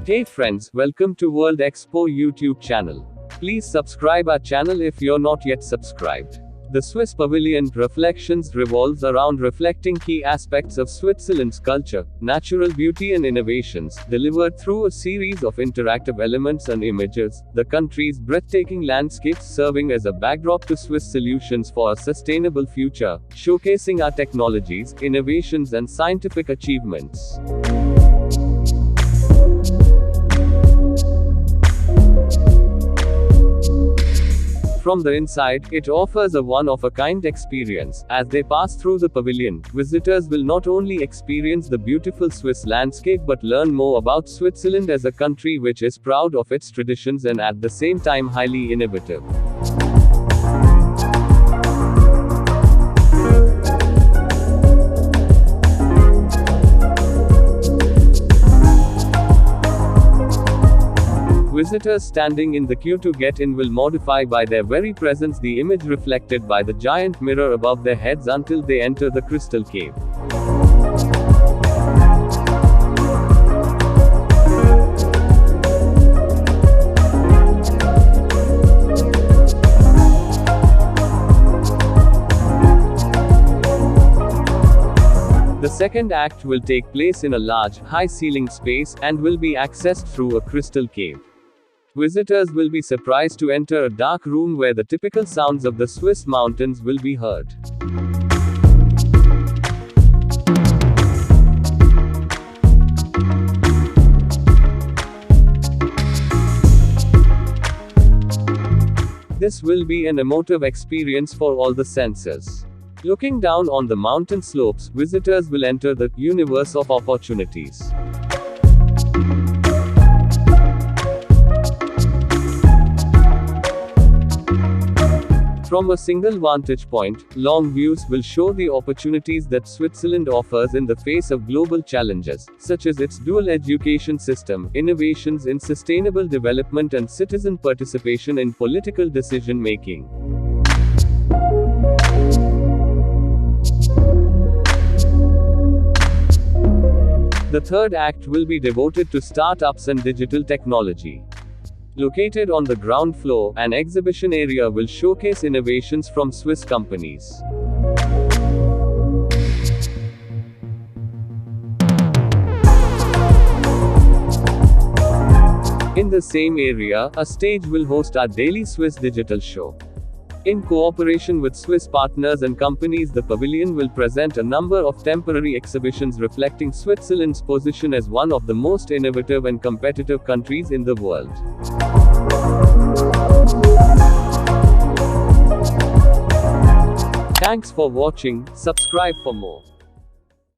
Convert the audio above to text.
Hey friends, welcome to World Expo YouTube channel. Please subscribe our channel if you're not yet subscribed. The Swiss Pavilion Reflections revolves around reflecting key aspects of Switzerland's culture, natural beauty and innovations, delivered through a series of interactive elements and images, the country's breathtaking landscapes serving as a backdrop to Swiss solutions for a sustainable future, showcasing our technologies, innovations and scientific achievements. From the inside, it offers a one-of-a-kind experience. As they pass through the pavilion, visitors will not only experience the beautiful Swiss landscape but learn more about Switzerland as a country which is proud of its traditions and at the same time highly innovative. Visitors standing in the queue to get in will modify by their very presence the image reflected by the giant mirror above their heads until they enter the crystal cave. The second act will take place in a large, high-ceilinged space, and will be accessed through a crystal cave. Visitors will be surprised to enter a dark room where the typical sounds of the Swiss mountains will be heard. This will be an emotive experience for all the senses. Looking down on the mountain slopes, visitors will enter the universe of opportunities. From a single vantage point, long views will show the opportunities that Switzerland offers in the face of global challenges, such as its dual education system, innovations in sustainable development and citizen participation in political decision-making. The third act will be devoted to startups and digital technology. Located on the ground floor, an exhibition area will showcase innovations from Swiss companies. In the same area, a stage will host our daily Swiss digital show. In cooperation with Swiss partners and companies, the pavilion will present a number of temporary exhibitions reflecting Switzerland's position as one of the most innovative and competitive countries in the world. Thanks for watching, subscribe for more.